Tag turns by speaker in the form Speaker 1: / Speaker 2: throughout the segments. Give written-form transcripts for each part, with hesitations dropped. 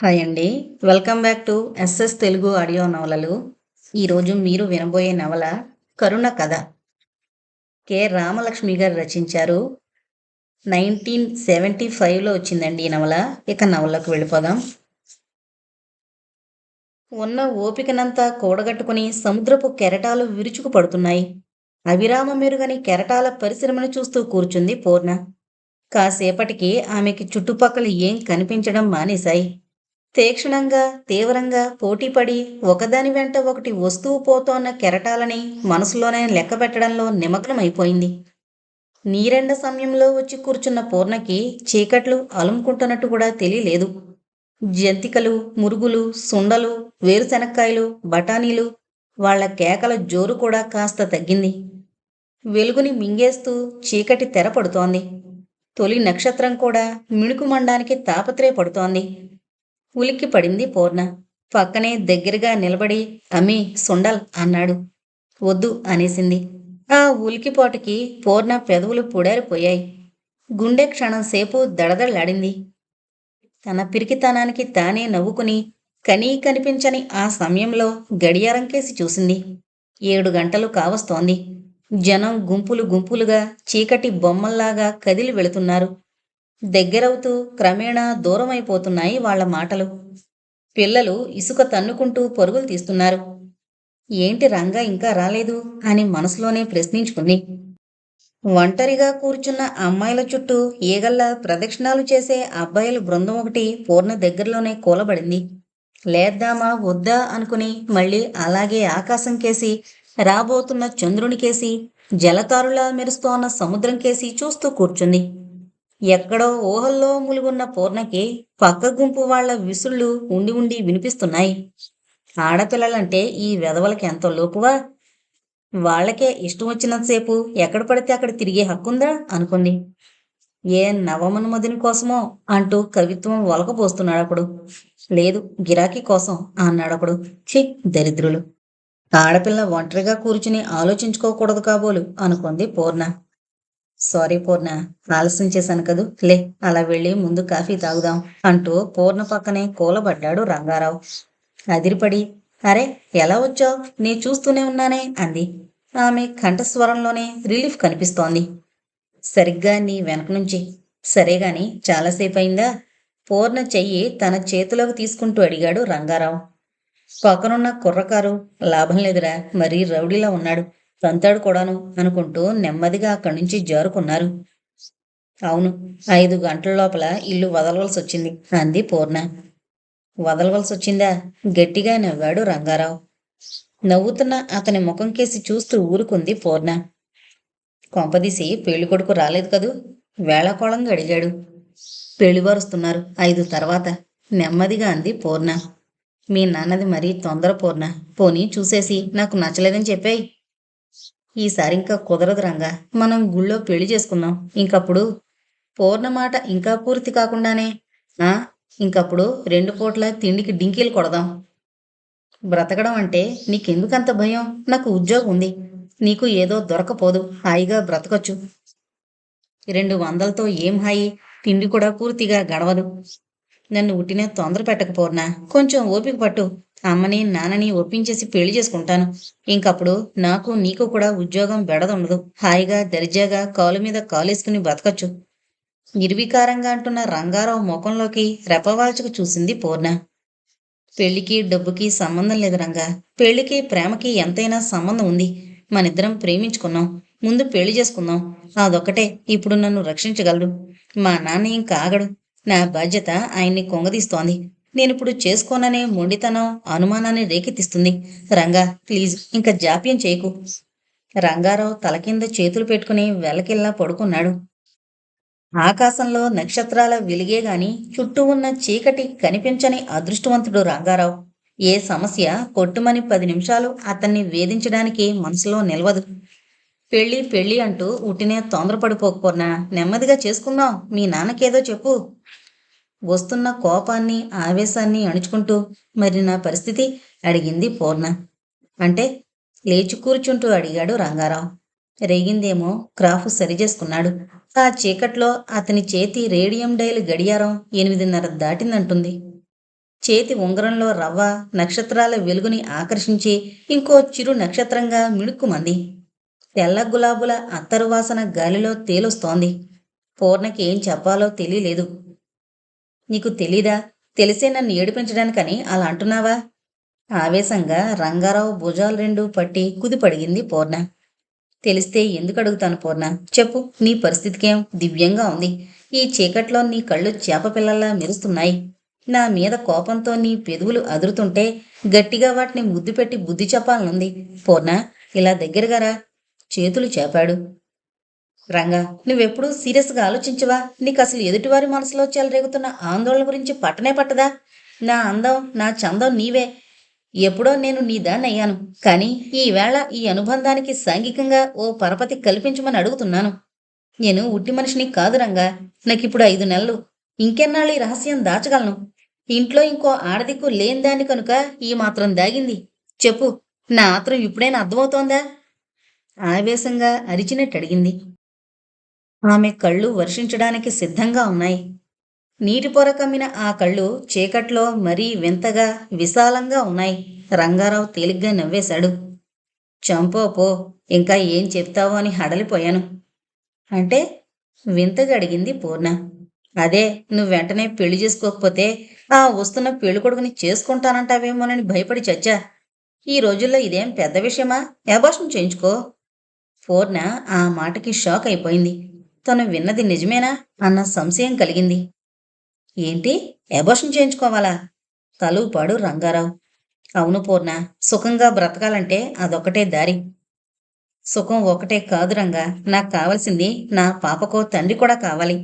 Speaker 1: Hi అండి. Welcome back to SS Telugu audio నవలలు. ఈరోజు మీరు వినబోయే నవల 'కరుణ కథ'. రామలక్ష్మి గారు రచించారు. 1975లో వచ్చిందండి ఈ నవల. ఇక నవలలోకి వెళ్ళిపోదాం. ఉన్న ఓపికనంతా కూడగట్టుకుని సముద్రపు కెరటాలు విరుచుకు పడుతున్నాయి. అవిరామ మెరుగని కెరటాల పరిశ్రమను చూస్తూ కూర్చుంది పూర్ణ. కాసేపటికి ఆమెకి చుట్టుపక్కల ఏం కనిపించడం మానేశాయి. తీక్షణంగా, తీవ్రంగా పోటీపడి ఒకదాని వెంట ఒకటి వస్తూ పోతోన్న కెరటాలని మనసులోనే లెక్కపెట్టడంలో నిమగ్నమైపోయింది. నీరెండ సమయంలో వచ్చి కూర్చున్న పూర్ణకి చీకట్లు అలుముకుంటున్నట్టు కూడా తెలియలేదు. జంతికలు, మురుగులు, సుండలు, వేరుశనక్కాయలు, బఠానీలు, వాళ్ల కేకల జోరు కూడా కాస్త తగ్గింది. వెలుగుని మింగేస్తూ చీకటి తెర పడుతోంది. తొలి నక్షత్రం కూడా మిణుకుమండానికి తాపత్రయపడుతోంది. ఉలిక్కి పడింది పూర్ణ. పక్కనే దగ్గరగా నిలబడి అమ్మీ సుండల్ అన్నాడు. వద్దు అనేసింది. ఆ ఉలికిపాటుకి పూర్ణ పెదవులు పొడారిపోయాయి. గుండె క్షణంసేపు దడదళ్లాడింది. తన పిరికితనానికి తానే నవ్వుకుని కనీ కనిపించని ఆ సమయంలో గడియారం కేసి చూసింది. 7 గంటలు కావస్తోంది. జనం గుంపులు గుంపులుగా చీకటి బొమ్మల్లాగా కదిలి వెళుతున్నారు. దగ్గరవుతూ క్రమేణా దూరమైపోతున్నాయి వాళ్ల మాటలు. పిల్లలు ఇసుక తన్నుకుంటూ పరుగులు తీస్తున్నారు. ఏంటి రంగా ఇంకా రాలేదు అని మనసులోనే ప్రశ్నించుకుంది. ఒంటరిగా కూర్చున్న అమ్మాయిల చుట్టూ ఈగల్లా ప్రదక్షిణాలు చేసే అబ్బాయిల బృందం ఒకటి పూర్ణ దగ్గరలోనే కూలబడింది. లేద్దామా వద్దా అనుకుని మళ్ళీ అలాగే ఆకాశం కేసి, రాబోతున్న చంద్రునికేసి, జలతారులా మెరుస్తోన్న సముద్రం కేసి చూస్తూ కూర్చుంది. ఎక్కడో ఊహల్లో ములుగున్న పూర్ణకి పక్క గుంపు వాళ్ల విసుళ్ళు ఉండి ఉండి వినిపిస్తున్నాయి. ఆడపిల్లలంటే ఈ వెధవలకి ఎంత లోకువా! వాళ్లకే ఇష్టం వచ్చినంతసేపు ఎక్కడ పడితే అక్కడ తిరిగే హక్కుందా అనుకుంది. ఏ నవమన్మధుని కోసమో అంటూ కవిత్వం ఒలకపోస్తున్నాడొకడు. లేదు గిరాకీ కోసం అన్నాడొకడు. ఛీ దరిద్రులు! ఆడపిల్ల ఒంటరిగా కూర్చుని ఆలోచించుకోకూడదు కాబోలు అనుకుంది పూర్ణ. సారీ పూర్ణ, ఆలస్యం చేశాను కదూ, లే అలా వెళ్ళి ముందు కాఫీ తాగుదాం అంటూ పూర్ణ పక్కనే కూలబడ్డాడు రంగారావు. అదిరిపడి అరే ఎలా వచ్చావు, నీ చూస్తూనే ఉన్నానే అంది. ఆమె కంఠస్వరంలోనే రిలీఫ్ కనిపిస్తోంది. సరిగ్గా నీ వెనక నుంచి. సరేగాని చాలాసేపు అయిందా? పూర్ణ చెయ్యి తన చేతిలోకి తీసుకుంటూ అడిగాడు రంగారావు. పక్కనున్న కుర్రకారు లాభం లేదురా, మరీ రౌడీలా ఉన్నాడు, తంతాడు కూడాను అనుకుంటూ నెమ్మదిగా అక్కడి నుంచి జారుకున్నారు. అవును, 5 గంటల లోపల ఇల్లు వదలవలసి వచ్చింది అంది పూర్ణ. వదలవలసి వచ్చిందా? గట్టిగా నవ్వాడు రంగారావు. నవ్వుతున్న అతని ముఖం కేసి చూస్తూ ఊరుకుంది పూర్ణ. కొంపదీసి పెళ్ళికొడుకు రాలేదు కదూ? వేళాకోళంగా అడిగాడు. పెళ్లివారుస్తున్నారు 5 తర్వాత నెమ్మదిగా అంది పూర్ణ. మీ నాన్నది మరీ తొందర పూర్ణ, పోనీ చూసేసి నాకు నచ్చలేదని చెప్పేయ్. ఈసారి ఇంకా కుదరదు రంగా, మనం గుళ్ళో పెళ్లి చేసుకున్నాం. ఇంకప్పుడు పూర్ణ మాట ఇంకా పూర్తి కాకుండానే ఇంకప్పుడు 2 పూట్ల తిండికి డింకీలు కొడదాం. బ్రతకడం అంటే నీకెందుకంత భయం? నాకు ఉద్యోగం ఉంది, నీకు ఏదో దొరకపోదు, హాయిగా బ్రతకొచ్చు. 200తో ఏం హాయి? తిండి కూడా పూర్తిగా గడవదు. నన్ను ఉట్టినే తొందర పెట్టకపోర్నా, కొంచెం ఓపిక పట్టు. అమ్మని నాన్నని ఒప్పించేసి పెళ్లి చేసుకుంటాను. ఇంకప్పుడు నాకు నీకు కూడా ఉద్యోగం బెడదుండదు, హాయిగా దర్జాగా కాలు మీద కాలేసుకుని బతకచ్చు. నిర్వికారంగా అంటున్న రంగారావు ముఖంలోకి రెపవాల్చుకు చూసింది పూర్ణ. పెళ్లికి డబ్బుకి సంబంధం లేదు రంగా, పెళ్లికి ప్రేమకి ఎంతైనా సంబంధం ఉంది. మనిద్దరం ప్రేమించుకున్నాం, ముందు పెళ్లి చేసుకుందాం. అదొక్కటే ఇప్పుడు నన్ను రక్షించగలడు. మా నాన్న ఇంకా ఆగడు. నా బాధ్యత ఆయన్ని కొంగదీస్తోంది. నేనిప్పుడు చేసుకోననే మొండితనం అనుమానాన్ని రేకెత్తిస్తుంది. రంగా ప్లీజ్ ఇంకా జాప్యం చేయకు. రంగారావు తల కింద చేతులు పెట్టుకుని వెలకిల్లా పడుకున్నాడు. ఆకాశంలో నక్షత్రాల వెలిగే గాని చుట్టూ ఉన్న చీకటి కనిపించని అదృష్టవంతుడు రంగారావు. ఏ సమస్య కొట్టుమని 10 నిమిషాలు అతన్ని వేధించడానికి మనసులో నిలవదు. పెళ్ళి పెళ్ళి అంటూ ఉట్టినే తొందరపడిపోకున్నా నెమ్మదిగా చేసుకుందాం. మీ నాన్నకేదో చెప్పు. వస్తున్న కోపాన్ని ఆవేశాన్ని అణుచుకుంటూ మరి నా పరిస్థితి అడిగింది పూర్ణ. అంటే లేచి కూర్చుంటూ అడిగాడు రంగారావు. రేగిందేమో క్రాఫ్ సరిచేసుకున్నాడు. ఆ చీకట్లో అతని చేతి రేడియం డైల్ గడియారం 8:30 దాటిందంటుంది. చేతి ఉంగరంలో రవ్వ నక్షత్రాల వెలుగుని ఆకర్షించి ఇంకో చిరు నక్షత్రంగా మిణుక్కుమంది. తెల్ల గులాబుల అత్తరు వాసన గాలిలో తేలుస్తోంది. పూర్ణకి ఏం చెప్పాలో తెలియలేదు. నీకు తెలీదా? తెలిసే నన్ను ఏడిపించడానికని అలా అంటున్నావా? ఆవేశంగా రంగారావు భుజాలు రెండు పట్టి కుదిపడిగింది పూర్ణ. తెలిస్తే ఎందుకు అడుగుతాను పూర్ణ? చెప్పు, నీ పరిస్థితికేం? దివ్యంగా ఉంది. ఈ చీకట్లో నీ కళ్ళు చేపపిల్లల్లా మెరుస్తున్నాయి. నా మీద కోపంతో నీ పెదవులు అదురుతుంటే గట్టిగా వాటిని ముద్దు పెట్టి బుద్ధి చెప్పాలనుంది. పూర్ణ, ఇలా దగ్గరగా రా. చేతులు చేపాడు. రంగా, నువ్వెప్పుడూ సీరియస్గా ఆలోచించవా? నీకు అసలు ఎదుటివారి మనసులో చెలరేగుతున్న ఆందోళన గురించి పట్టనే పట్టదా? నా అందం, నా చందం నీవే. ఎప్పుడో నేను నీ దాన్నయ్యాను. కానీ ఈవేళ ఈ అనుబంధానికి సాంఘికంగా ఓ పరపతి కల్పించమని అడుగుతున్నాను. నేను ఉట్టి మనిషిని కాదు రంగా. నాకిప్పుడు 5 నెలలు. ఇంకెన్నాళ్ళు ఈ రహస్యం దాచగలను? ఇంట్లో ఇంకో ఆడదిక్కు లేని దాన్ని కనుక ఈ మాత్రం దాగింది. చెప్పు, నా ఆత్రం ఇప్పుడైనా అర్థమవుతోందా? ఆవేశంగా అరిచినట్టు అడిగింది. ఆమె కళ్ళు వర్షించడానికి సిద్ధంగా ఉన్నాయి. నీటి పొర కమ్మిన ఆ కళ్ళు చీకట్లో మరీ వింతగా విశాలంగా ఉన్నాయి. రంగారావు తేలిగ్గా నవ్వేశాడు. చంపో పో, ఇంకా ఏం చెప్తావో అని హడలిపోయాను. అంటే? వింతగా అడిగింది పూర్ణ. అదే, నువ్వు వెంటనే పెళ్లి చేసుకోకపోతే ఆ వస్తున్న పెళ్ళికొడుకుని చేసుకుంటానంటావేమోనని భయపడి చచ్చా. ఈ రోజుల్లో ఇదేం పెద్ద విషయమా? అబార్షన్ చేయించుకో. పూర్ణ ఆ మాటకి షాక్ అయిపోయింది. తను విన్నది నిజమేనా అన్న సంశయం కలిగింది. ఏంటి, అబార్షన్ చేయించుకోవాలా? తలూపాడు రంగారావు. అవును పూర్ణ, సుఖంగా బ్రతకాలంటే అదొక్కటే దారి. సుఖం ఒకటే కాదు రంగా, నాకు కావలసింది నా పాపకో తండ్రి కూడా కావాలి.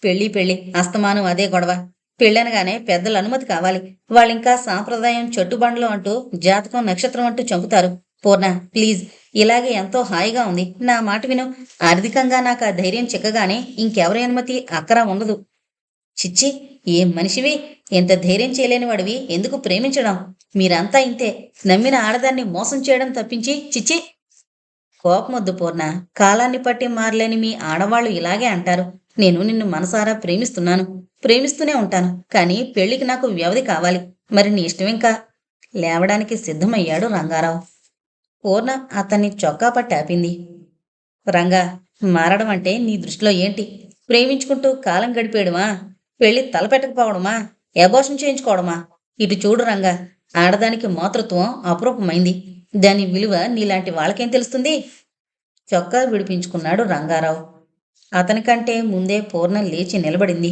Speaker 1: పెళ్ళి పెళ్ళి అస్తమానం అదే గొడవ. పెళ్ళనగానే పెద్దల అనుమతి కావాలి. వాళ్ళింకా సాంప్రదాయం చెట్టుబండ్లు అంటూ జాతకం నక్షత్రం అంటూ చంపుతారు. పూర్ణ, ప్లీజ్, ఇలాగే ఎంతో హాయిగా ఉంది. నా మాట విను. ఆర్థికంగా నాకు ఆ ధైర్యం చిక్కగానే ఇంకెవరి అనుమతి అక్కరా ఉండదు. చిచ్చి, ఏం మనిషివి? ఎంత ధైర్యం చేయలేని వాడివి ఎందుకు ప్రేమించడం? మీరంతా ఇంతే. నమ్మిన ఆడదాన్ని మోసం చేయడం తప్పించి చిచ్చి. కోపమొద్దు పూర్ణ. కాలాన్ని పట్టి మారలేని మీ ఆడవాళ్లు ఇలాగే అంటారు. నేను నిన్ను మనసారా ప్రేమిస్తున్నాను. ప్రేమిస్తూనే ఉంటాను. కానీ పెళ్లికి నాకు వ్యవధి కావాలి. మరి నీ ఇష్టమింకా. లేవడానికి సిద్ధమయ్యాడు రంగారావు. పూర్ణ అతన్ని చొక్కా పట్టి ఆపింది. రంగా, మారడం అంటే నీ దృష్టిలో ఏంటి? ప్రేమించుకుంటూ కాలం గడిపేయడమా? పెళ్లి తలపెట్టకపోవడమా? అబార్షన్ చేయించుకోవడమా? ఇటు చూడు రంగా, ఆడదానికి మాతృత్వం అపురూపమైంది. దాని విలువ నీలాంటి వాళ్ళకేం తెలుస్తుంది? చొక్కా విడిపించుకున్నాడు రంగారావు. అతనికంటే ముందే పూర్ణ లేచి నిలబడింది.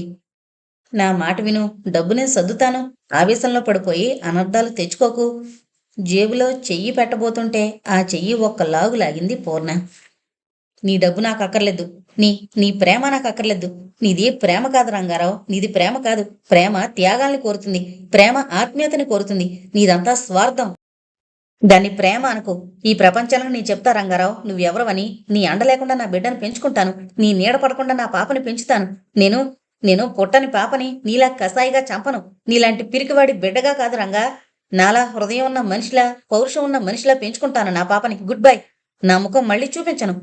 Speaker 1: నా మాట విను. డబ్బు నేను సర్దుతాను. ఆవేశంలో పడిపోయి అనర్థాలు తెచ్చుకోకు. జేబులో చెయ్యి పెట్టబోతుంటే ఆ చెయ్యి ఒక్క లాగు లాగింది పూర్ణ. నీ డబ్బు నాకు అక్కర్లేదు. నీ నీ ప్రేమ నాకు అక్కర్లేదు. నీది ప్రేమ కాదు రంగారావు, నీది ప్రేమ కాదు. ప్రేమ త్యాగాల్ని కోరుతుంది. ప్రేమ ఆత్మీయతని కోరుతుంది. నీదంతా స్వార్థం. దాన్ని ప్రేమ అనుకో. ఈ ప్రపంచానికి నీ చెప్తా రంగారావు, నువ్వెవరవని. నీ అండ లేకుండా నా బిడ్డను పెంచుకుంటాను. నీ నీడ పడకుండా నా పాపని పెంచుతాను. నేను నేను పుట్టని పాపని నీలా కసాయిగా చంపను. నీలాంటి పిరికివాడి బిడ్డగా కాదు రంగా. నాలా హృదయం ఉన్న మనిషిలా, పౌరుషం ఉన్న మనిషిలా పెంచుకుంటాను నా పాపని. Good bye. నా ముఖం మళ్ళీ చూపించను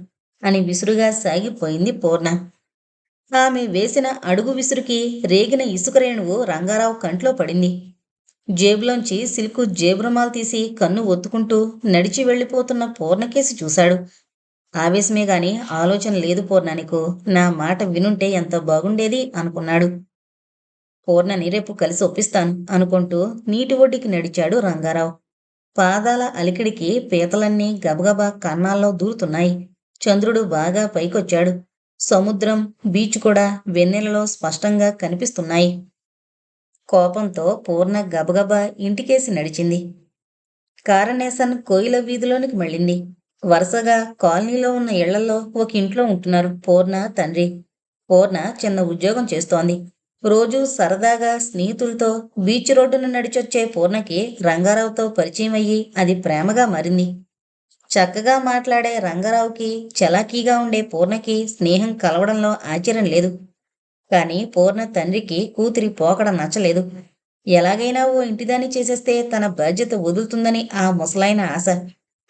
Speaker 1: అని విసురుగా సాగిపోయింది పూర్ణ. ఆమె వేసిన అడుగు విసురుకి రేగిన ఇసుక రేణువు రంగారావు కంట్లో పడింది. జేబులోంచి సిల్కు జేబురుమాలు తీసి కన్ను ఒత్తుకుంటూ నడిచి వెళ్ళిపోతున్న పూర్ణకేసి చూశాడు. ఆవేశమే గాని ఆలోచన లేదు పూర్ణ నీకు. నా మాట వినుంటే ఎంత బాగుండేది అనుకున్నాడు. పూర్ణని రేపు కలిసి ఒప్పిస్తాను అనుకుంటూ నీటి ఒడ్డుకి నడిచాడు రంగారావు. పాదాల అలికిడికి పీతలన్నీ గబగబా కన్నాల్లో దూరుతున్నాయి. చంద్రుడు బాగా పైకొచ్చాడు. సముద్రం, బీచ్ కూడా వెన్నెలలో స్పష్టంగా కనిపిస్తున్నాయి. కోపంతో పూర్ణ గబగబా ఇంటికేసి నడిచింది. కారనేసన్ కోయిల వీధిలోనికి మళ్ళింది. వరుసగా కాలనీలో ఉన్న ఇళ్లలో ఒక ఇంట్లో ఉంటున్నారు పూర్ణ తండ్రి. పూర్ణ చిన్న ఉద్యోగం చేస్తోంది. రోజూ సరదాగా స్నేహితులతో బీచ్ రోడ్డును నడిచొచ్చే పూర్ణకి రంగారావుతో పరిచయం అయ్యి అది ప్రేమగా మారింది. చక్కగా మాట్లాడే రంగారావుకి, చలాకీగా ఉండే పూర్ణకి స్నేహం కలవడంలో ఆశ్చర్యం లేదు. కాని పూర్ణ తండ్రికి కూతురి పోకడ నచ్చలేదు. ఎలాగైనా ఓ ఇంటిదాన్ని చేసేస్తే తన బాధ్యత వదులుతుందని ఆ ముసలాయన ఆశ.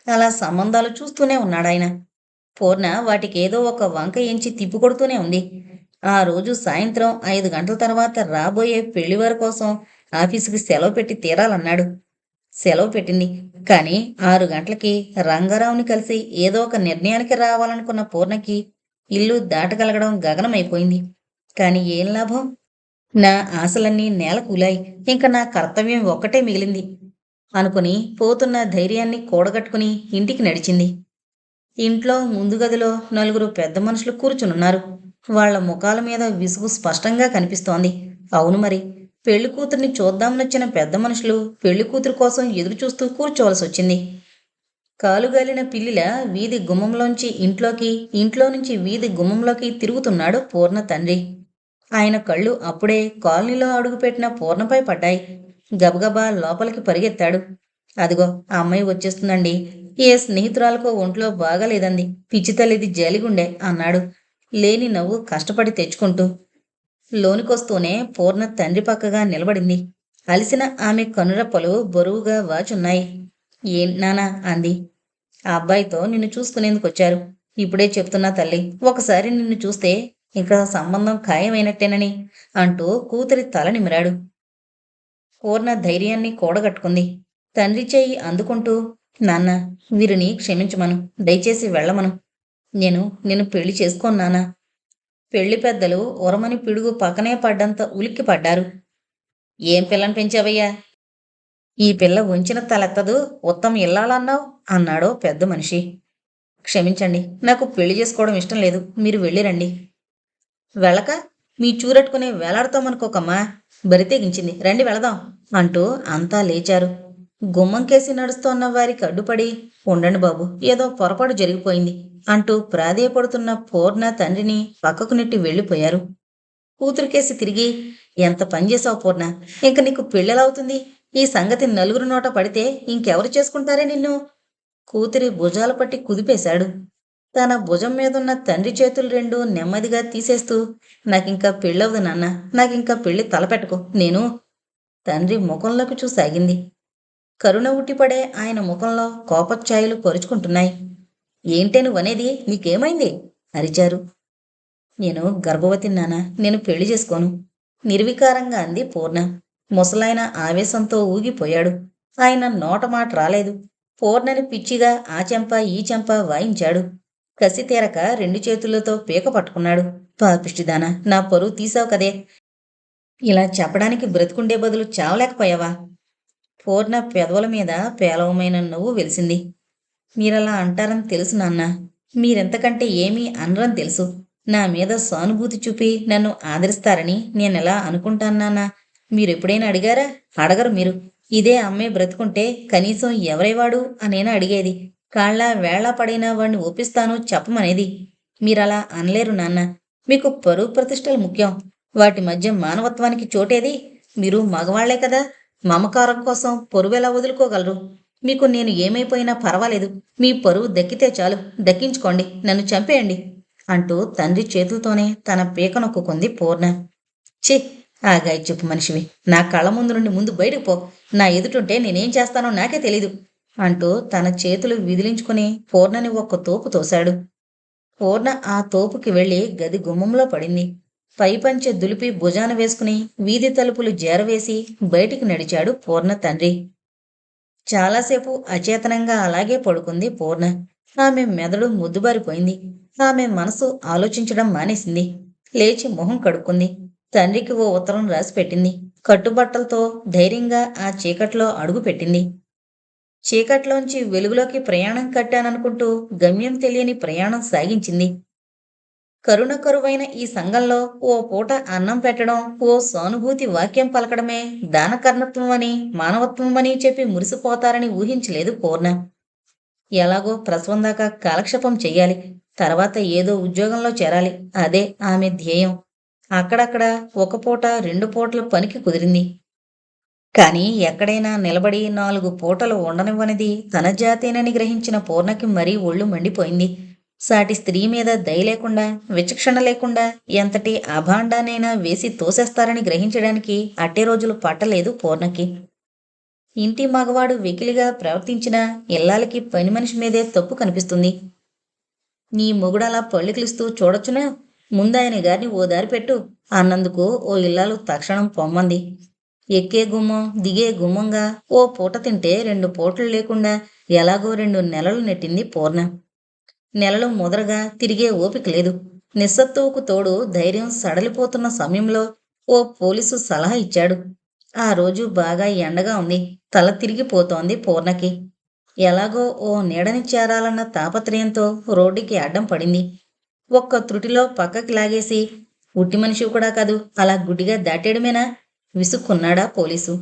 Speaker 1: అలా సంబంధాలు చూస్తూనే ఉన్నాడాయన. పూర్ణ వాటికేదో ఒక వంక ఎంచి తిప్పికొడుతూనే ఉంది. ఆ రోజు సాయంత్రం 5 గంటల తర్వాత రాబోయే పెళ్లివారి కోసం ఆఫీసుకి సెలవు పెట్టి తీరాలన్నాడు. సెలవు పెట్టింది. కానీ 6 గంటలకి రంగారావుని కలిసి ఏదో ఒక నిర్ణయానికి రావాలనుకున్న పూర్ణకి ఇల్లు దాటగలగడం గగనమైపోయింది. కానీ ఏం లాభం? నా ఆశలన్నీ నేలకూలాయి. ఇంక నా కర్తవ్యం ఒక్కటే మిగిలింది అనుకుని పోతున్న ధైర్యాన్ని కూడగట్టుకుని ఇంటికి నడిచింది. ఇంట్లో ముందు గదిలో నలుగురు పెద్ద మనుషులు కూర్చునున్నారు. వాళ్ల ముఖాల మీద విసుగు స్పష్టంగా కనిపిస్తోంది. అవును మరి, పెళ్లి కూతుర్ని చూద్దామనొచ్చిన పెద్ద మనుషులు పెళ్లి కూతురు కోసం ఎదురుచూస్తూ కూర్చోవలసొచ్చింది. కాలుగాలిన పిల్లిలా వీధి గుమ్మంలోంచి ఇంట్లోకి, ఇంట్లో నుంచి వీధి గుమ్మంలోకి తిరుగుతున్నాడు పూర్ణ తండ్రి. ఆయన కళ్ళు అప్పుడే కాలనీలో అడుగుపెట్టిన పూర్ణపై పడ్డాయి. గబగబా లోపలికి పరిగెత్తాడు. అదిగో ఆ అమ్మాయి వచ్చేస్తుందండి. ఏ స్నేహితురాలకో ఒంట్లో బాగాలేదంది. పిచ్చితల్లిది జాలిగుండె అన్నాడు లేని నవ్వు కష్టపడి తెచ్చుకుంటూ. లోనికొస్తూనే పూర్ణ తండ్రి పక్కగా నిలబడింది. అలిసిన ఆమె కనురెప్పలు బరువుగా వాచున్నాయి. ఏంటి నానా అంది. ఆ అబ్బాయితో నిన్ను చూసుకునేందుకొచ్చారు. ఇప్పుడే చెప్తున్నా తల్లి, ఒకసారి నిన్ను చూస్తే ఇక సంబంధం ఖాయమైనట్టేనని అంటూ కూతురి తల నిమిరాడు. పూర్ణ ధైర్యాన్ని కూడగట్టుకుంది. తండ్రి చేయి అందుకుంటూ, నాన్న, వీరిని క్షమించమను, దయచేసి వెళ్ళమను. నేను పెళ్లి చేసుకోను నాన్నా. పెళ్లి పెద్దలు ఉరమని పిడుగు పక్కనే పడ్డంత ఉలిక్కి పడ్డారు. ఏం పిల్లని పెంచావయ్యా? ఈ పిల్ల ఉంచిన తలెత్తదు, ఉత్తమ ఇల్లాలన్నావు అన్నాడో పెద్ద మనిషి. క్షమించండి, నాకు పెళ్లి చేసుకోవడం ఇష్టం లేదు. మీరు వెళ్ళిరండి. వెళ్ళక మీ చూరట్టుకునే వేలాడుతామనుకోకమ్మా, బరి తెగించింది. రండి వెళదాం అంటూ అంతా లేచారు. గుమ్మంకేసి నడుస్తోన్న వారికి అడ్డుపడి, ఉండండి బాబు, ఏదో పొరపాటు జరిగిపోయింది అంటూ ప్రాధేయపడుతున్న పూర్ణ తండ్రిని పక్కకు నెట్టి వెళ్ళిపోయారు. కూతురికేసి తిరిగి, ఎంత పనిచేసావు పూర్ణ, ఇంక నీకు పెళ్ళెలవుతుంది? ఈ సంగతి నలుగురు నోట పడితే ఇంకెవరు చేసుకుంటారే నిన్ను? కూతురి భుజాలు పట్టి కుదిపేశాడు. తన భుజం మీదున్న తండ్రి చేతులు రెండూ నెమ్మదిగా తీసేస్తూ, నాకింకా పెళ్ళవదు నాన్న, నాకింకా పెళ్లి తలపెట్టకు. తండ్రి ముఖంలోకి చూసాగింది. కరుణ ఉట్టిపడే ఆయన ముఖంలో కోపఛాయలు పరుచుకుంటున్నాయి. ఏంటే నువ్వనేది? నీకేమైంది? అరిచారు. నేను గర్భవతి నాన్న, నేను పెళ్లి చేసుకోను నిర్వికారంగా అంది పూర్ణ. ముసలాయన ఆవేశంతో ఊగిపోయాడు. ఆయన నోట మాట రాలేదు. పూర్ణని పిచ్చిగా ఆ చెంప ఈ చెంప వాయించాడు. కసి తీరక 2 చేతులతో పీక పట్టుకున్నాడు. పాపిష్టిదానా, నా పరువు తీసావు కదే. ఇలా చెప్పడానికి బ్రతుకుండే బదులు చావలేకపోయావా? పూర్ణ పెదవుల మీద పేలవమైన నవ్వు వెలిసింది. మీరలా అంటారని తెలుసు నాన్న. మీరెంతకంటే ఏమీ అనరని తెలుసు. నా మీద సానుభూతి చూపి నన్ను ఆదరిస్తారని నేనెలా అనుకుంటాను నాన్న? మీరెప్పుడైనా అడిగారా? అడగరు మీరు. ఇదే అమ్మే బ్రతుకుంటే కనీసం ఎవరైవాడు అనేనా అడిగేది. కాళ్ళ వేళ పడినా వాణ్ణి ఒప్పిస్తాను చెప్పమనేది. మీరలా అనలేరు నాన్న. మీకు పరువు ప్రతిష్టలు ముఖ్యం. వాటి మధ్య మానవత్వానికి చోటేది? మీరు మగవాళ్లే కదా. మమకారం కోసం పరువెలా వదులుకోగలరు? మీకు నేను ఏమైపోయినా పర్వాలేదు. మీ పరువు దక్కితే చాలు. దక్కించుకోండి, నన్ను చంపేయండి అంటూ తండ్రి చేతులతోనే తన పీక నొక్కుంది పూర్ణ. ఛీ, ఆగాయి చెప్పు మనిషివి. నా కళ్ళ ముందు నుండి ముందు బయటకు పో. నా ఎదుటుంటే నేనేం చేస్తానో నాకే తెలీదు అంటూ తన చేతులు విదిలించుకుని పూర్ణని ఒక్క తోపు తోశాడు. పూర్ణ ఆ తోపుకి వెళ్లి గది గుమ్మంలో పడింది. పైపంచె దులిపి భుజాన వేసుకుని వీధి తలుపులు జేరవేసి బయటికి నడిచాడు పూర్ణ తండ్రి. చాలాసేపు అచేతనంగా అలాగే పడుకుంది పూర్ణ. ఆమె మెదడు ముద్దుబారిపోయింది. ఆమె మనసు ఆలోచించడం మానేసింది. లేచి మొహం కడుక్కుంది. తండ్రికి ఓ ఉత్తరం రాసిపెట్టింది. కట్టుబట్టలతో ధైర్యంగా ఆ చీకట్లో అడుగుపెట్టింది. చీకట్లోంచి వెలుగులోకి ప్రయాణం కట్టాననుకుంటూ గమ్యం తెలియని ప్రయాణం సాగించింది. కరుణ కరువైన ఈ సంఘంలో ఓ పూట అన్నం పెట్టడం, ఓ సానుభూతి వాక్యం పలకడమే దానకర్ణత్వమని, మానవత్వమని చెప్పి మురిసిపోతారని ఊహించలేదు పూర్ణ. ఎలాగో ప్రసవం దాకా కాలక్షేపం చెయ్యాలి. తర్వాత ఏదో ఉద్యోగంలో చేరాలి. అదే ఆమె ధ్యేయం. అక్కడక్కడ 1 పూట 2 పూటల పనికి కుదిరింది. కాని ఎక్కడైనా నిలబడి 4 పూటలు ఉండనివ్వనిది తన జాతేనని గ్రహించిన పూర్ణకి మరీ ఒళ్ళు మండిపోయింది. సాటి స్త్రీ మీద దయ లేకుండా, విచక్షణ లేకుండా ఎంతటి అభాండానైనా వేసి తోసేస్తారని గ్రహించడానికి అట్టే రోజులు పట్టలేదు పూర్ణకి. ఇంటి మగవాడు వెకిలిగా ప్రవర్తించినా ఇల్లాలకి పని మనిషి మీదే తప్పు కనిపిస్తుంది. నీ మొగుడలా పళ్ళికిలిస్తూ చూడొచ్చునా? ముందాయన గారిని ఓ దారి పెట్టు అన్నందుకు ఓ ఇల్లాలు తక్షణం పొమ్మంది. ఎక్కే గుమ్మం, దిగే గుమ్మంగా ఓ పూట తింటే 2 పూటలు లేకుండా ఎలాగో 2 నెలలు నెట్టింది పూర్ణ. నెలలు ముదరగా తిరిగే ఓపిక లేదు. నిస్సత్తువకు తోడు ధైర్యం సడలిపోతున్న సమయంలో ఓ పోలీసు సలహా ఇచ్చాడు. ఆ రోజు బాగా ఎండగా ఉంది. తల తిరిగిపోతోంది పూర్ణకి. ఎలాగో ఓ నీడని చేరాలన్న తాపత్రయంతో రోడ్డుకి అడ్డం పడింది. ఒక్క త్రుటిలో పక్కకి లాగేసి, ఉట్టి మనిషి కూడా కాదు, అలా గుడ్డిగా దాటేయడమేనా? విసుక్కున్నాడా పోలీసు.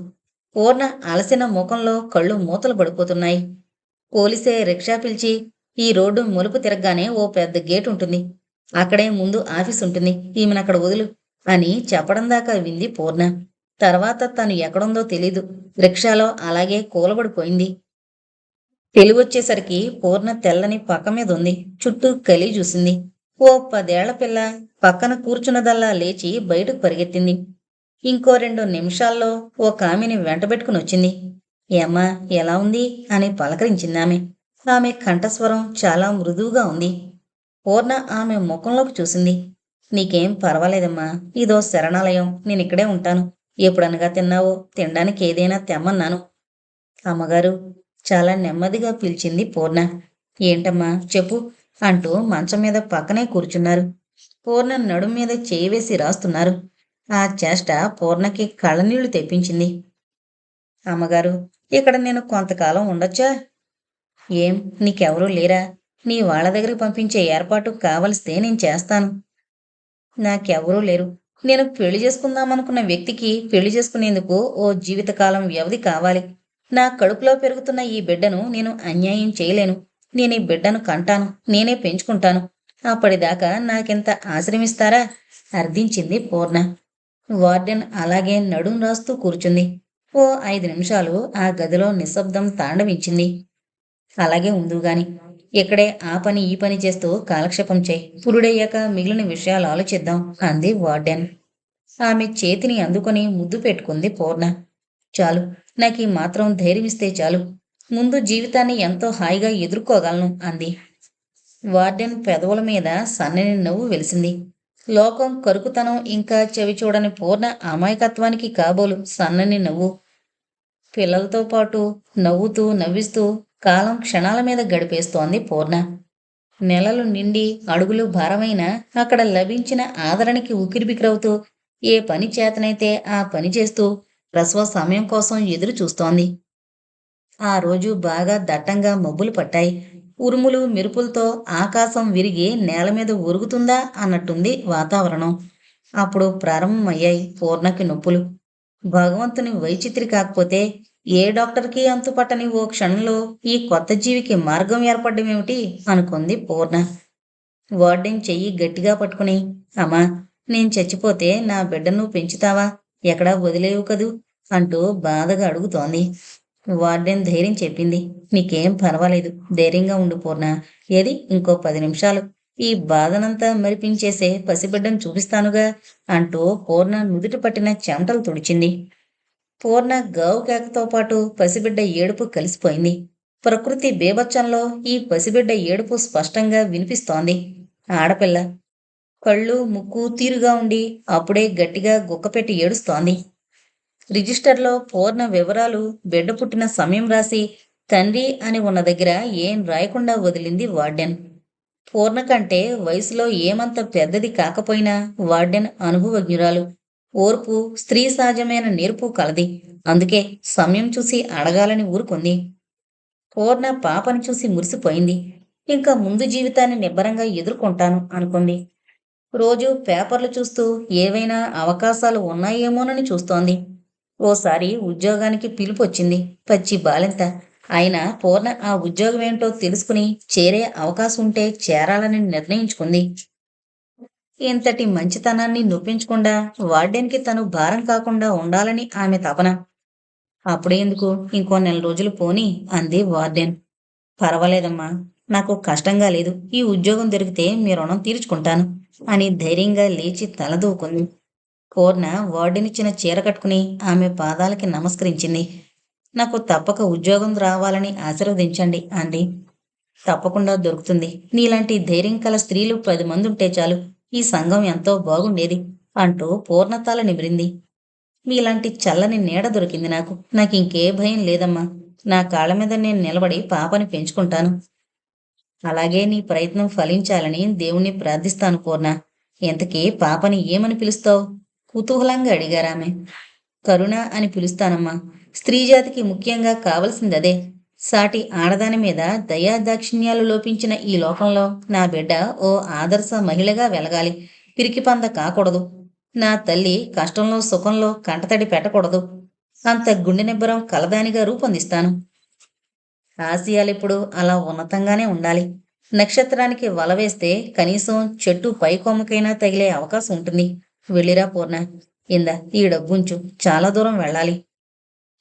Speaker 1: పూర్ణ అలసిన ముఖంలో కళ్ళు మూతలు పడిపోతున్నాయి. పోలీసే రిక్షా పిలిచి, ఈ రోడ్డు మలుపు తిరగగానే ఓ పెద్ద గేట్ ఉంటుంది. అక్కడే ముందు ఆఫీస్ ఉంటుంది. ఈమెనక్కడ వదులు అని చెప్పడం దాకా వింది పూర్ణ. తర్వాత తను ఎక్కడుందో తెలీదు. రిక్షాలో అలాగే కూలబడిపోయింది. తెలివొచ్చేసరికి పూర్ణ తెల్లని పక్క మీద ఉంది. చుట్టూ కలి చూసింది. ఓ 10 ఏళ్ల పిల్ల పక్కన కూర్చున్నదల్లా లేచి బయటకు పరిగెత్తింది. ఇంకో 2 నిమిషాల్లో ఓకామెని వెంటబెట్టుకుని వచ్చింది. ఏమ్మా, ఎలా ఉంది అని పలకరించిందామె. ఆమె కంఠస్వరం చాలా మృదువుగా ఉంది. పూర్ణ ఆమె ముఖంలోకి చూసింది. నీకేం పర్వాలేదమ్మా, ఇదో శరణాలయం, నేనిక్కడే ఉంటాను. ఎప్పుడనగా తిన్నావో, తినడానికి ఏదైనా తెమ్మన్నాను. అమ్మగారు, చాలా నెమ్మదిగా పిలిచింది పూర్ణ. ఏంటమ్మా, చెప్పు అంటూ మంచం మీద పక్కనే కూర్చున్నారు. పూర్ణ నడుం మీద చేయి వేసి రాస్తున్నారు. ఆ చేష్ట పూర్ణకి కళ్ళనీళ్లు తెప్పించింది. అమ్మగారు, ఇక్కడ నేను కొంతకాలం ఉండొచ్చా? ఏం, నీకెవరూ లేరా? నీ వాళ్ళ దగ్గరికి పంపించే ఏర్పాటు కావలిస్తే నేను చేస్తాను. నాకెవరూ లేరు. నేను పెళ్లి చేసుకుందామనుకున్న వ్యక్తికి పెళ్లి చేసుకునేందుకు ఓ జీవితకాలం వ్యవధి కావాలి. నా కడుపులో పెరుగుతున్న ఈ బిడ్డను నేను అన్యాయం చేయలేను. నేను ఈ బిడ్డను కంటాను, నేనే పెంచుకుంటాను. అప్పటిదాకా నాకింత ఆశ్రమిస్తారా? అర్థించింది పూర్ణ. వార్డెన్ అలాగే నడుం రాస్తూ కూర్చుంది. ఓ 5 నిమిషాలు ఆ గదిలో నిశ్శబ్దం తాండవించింది. అలాగే ఉందువుగాని, ఇక్కడే ఆ పని ఈ పని చేస్తూ కాలక్షేపం చేయి. పురుడయ్యాక మిగిలిన విషయాలు ఆలోచిద్దాం అంది వార్డెన్. ఆమె చేతిని అందుకొని ముద్దు పెట్టుకుంది పూర్ణ. చాలు, నాకీ మాత్రం ధైర్యమిస్తే చాలు. ముందు జీవితాన్ని ఎంతో హాయిగా ఎదుర్కోగలను అంది. వార్డెన్ పెదవుల మీద సన్నని నవ్వు వెలిసింది. లోకం కరుకుతనం ఇంకా చెవి చూడని పూర్ణ అమాయకత్వానికి కాబోలు సన్నని నవ్వు. పిల్లలతో పాటు నవ్వుతూ నవ్విస్తూ కాలం క్షణాల మీద గడిపేస్తోంది పూర్ణ. నెలలు నిండి అడుగులు భారమైన అక్కడ లభించిన ఆదరణకి ఉక్కిరిబిక్కిరవుతూ ఏ పని చేతనైతే ఆ పని చేస్తూ ప్రసవ సమయం కోసం ఎదురు చూస్తోంది. ఆ రోజు బాగా దట్టంగా మబ్బులు పట్టాయి. ఉరుములు మెరుపులతో ఆకాశం విరిగి నేల మీద ఒరుగుతుందా అన్నట్టుంది వాతావరణం. అప్పుడు ప్రారంభమయ్యాయి పూర్ణకి నొప్పులు. భగవంతుని వైచిత్రి కాకపోతే ఏ డాక్టర్కి అంతుపట్టని ఓ క్షణంలో ఈ కొత్త జీవికి మార్గం ఏర్పడ్డమేమిటి అనుకుంది పూర్ణ. వార్డెన్ చెయ్యి గట్టిగా పట్టుకుని, అమ్మా, నేను చచ్చిపోతే నా బిడ్డను పెంచుతావా? ఎక్కడా వదిలేవు కదూ అంటూ బాధగా అడుగుతోంది. వార్డెన్ ధైర్యం చెప్పింది. నీకేం పర్వాలేదు, ధైర్యంగా ఉండు పూర్ణ. ఏది ఇంకో 10 నిమిషాలు ఈ బాధనంతా మరిపించేసే పసిబిడ్డను చూపిస్తానుగా అంటూ పూర్ణ నుదుటి పట్టిన చెమటలు తుడిచింది. పూర్ణ గావు కేకతో పాటు పసిబిడ్డ ఏడుపు కలిసిపోయింది. ప్రకృతి బీభత్సంలో ఈ పసిబిడ్డ ఏడుపు స్పష్టంగా వినిపిస్తోంది. ఆడపిల్ల. కళ్ళు ముక్కు తీరుగా ఉండి అప్పుడే గట్టిగా గుక్కపెట్టి ఏడుస్తోంది. రిజిస్టర్లో పూర్ణ వివరాలు, బిడ్డ పుట్టిన సమయం రాసి తండ్రి అని ఉన్న దగ్గర ఏం రాయకుండా వదిలింది వార్డెన్. పూర్ణ కంటే వయసులో ఏమంత పెద్దది కాకపోయినా వార్డెన్ అనుభవజ్ఞురాలు. ఓర్పు, స్త్రీ సహజమైన నేర్పు కలది. అందుకే సమయం చూసి అడగాలని ఊరుకుంది. పూర్ణ పాపని చూసి మురిసిపోయింది. ఇంకా ముందు జీవితాన్ని నిబ్బరంగా ఎదుర్కొంటాను అనుకుంది. రోజు పేపర్లు చూస్తూ ఏవైనా అవకాశాలు ఉన్నాయేమోనని చూస్తోంది. ఓసారి ఉద్యోగానికి పిలుపొచ్చింది. పచ్చి బాలింత అయినా పూర్ణ ఆ ఉద్యోగమేంటో తెలుసుకుని చేరే అవకాశం ఉంటే చేరాలని నిర్ణయించుకుంది. ఇంతటి మంచితనాన్ని నొప్పించకుండా వార్డెన్కి తను భారం కాకుండా ఉండాలని ఆమె తపన. అప్పుడే ఎందుకు, ఇంకో నెల రోజులు పోని అంది వార్డెన్. పర్వాలేదమ్మా, నాకు కష్టంగా లేదు. ఈ ఉద్యోగం దొరికితే మీ రుణం తీర్చుకుంటాను అని ధైర్యంగా లేచి తలదూకుంది. పూర్ణ వార్డెనిచ్చిన చీర కట్టుకుని ఆమె పాదాలకి నమస్కరించింది. నాకు తప్పక ఉద్యోగం రావాలని ఆశీర్వదించండి అంది. తప్పకుండా దొరుకుతుంది. నీలాంటి ధైర్యం కల స్త్రీలు 10 మంది ఉంటే చాలు, ఈ సంఘం ఎంతో బాగుండేది అంటూ పూర్ణతాల నిమిరింది. మీలాంటి చల్లని నీడ దొరికింది నాకు. నాకింకే భయం లేదమ్మా. నా కాళ్ళ మీద నేను నిలబడి పాపని పెంచుకుంటాను. అలాగే నీ ప్రయత్నం ఫలించాలని దేవుణ్ణి ప్రార్థిస్తాను పూర్ణ. ఇంతకీ పాపని ఏమని పిలుస్తావు? కుతూహలంగా అడిగారామె. కరుణ అని పిలుస్తానమ్మా. స్త్రీజాతికి ముఖ్యంగా కావలసిందదే. సాటి ఆడదాని మీద దయాదాక్షిణ్యాలు లోపించిన ఈ లోకంలో నా బిడ్డ ఓ ఆదర్శ మహిళగా వెలగాలి. పిరికిపంద కాకూడదు. నా తల్లి కష్టంలో సుఖంలో కంటతడి పెట్టకూడదు. అంత గుండె నిబ్బరం కలదానిగా రూపొందిస్తాను. ఆశయాలిప్పుడు అలా ఉన్నతంగానే ఉండాలి. నక్షత్రానికి వల వేస్తే కనీసం చెట్టు పై కొమ్మకైనా తగిలే అవకాశం ఉంటుంది. వెళ్ళిరా పూర్ణ. ఇందా ఈ డబ్బుంచు. చాలా దూరం వెళ్ళాలి.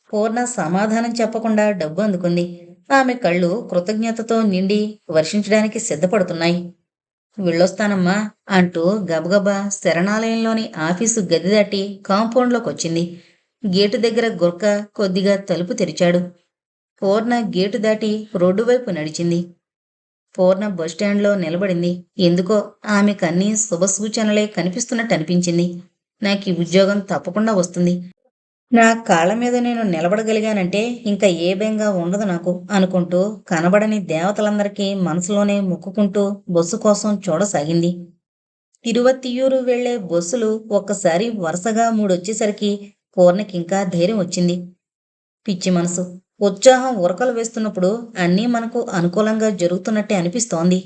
Speaker 1: పూర్ణ సమాధానం చెప్పకుండా డబ్బు అందుకుంది. ఆమె కళ్ళు కృతజ్ఞతతో నిండి వర్షించడానికి సిద్ధపడుతున్నాయి. వెళ్ళొస్తానమ్మా అంటూ గబగబా శరణాలయంలోని ఆఫీసు గది దాటి కాంపౌండ్లోకొచ్చింది. గేటు దగ్గర గుర్క కొద్దిగా తలుపు తెరిచాడు. పూర్ణ గేటు దాటి రోడ్డు వైపు నడిచింది. పూర్ణ బస్టాండ్లో నిలబడింది. ఎందుకో ఆమెకన్నీ శుభసూచనలే కనిపిస్తున్నట్టు అనిపించింది. నాకు ఈ ఉద్యోగం తప్పకుండా వస్తుంది. నా కాళ్ళ మీద నేను నిలబడగలిగానంటే ఇంకా ఏ బెంగా ఉండదు నాకు అనుకుంటూ కనబడని దేవతలందరికీ మనసులోనే మొక్కుకుంటూ బస్సు కోసం చూడసాగింది. తిరువత్తియూరు వెళ్లే బస్సులు ఒక్కసారి వరుసగా మూడొచ్చేసరికి పూర్ణకింకా ధైర్యం వచ్చింది. పిచ్చి మనసు. ఉత్సాహం ఉరకలు వేస్తున్నప్పుడు అన్నీ మనకు అనుకూలంగా జరుగుతున్నట్టే అనిపిస్తోంది.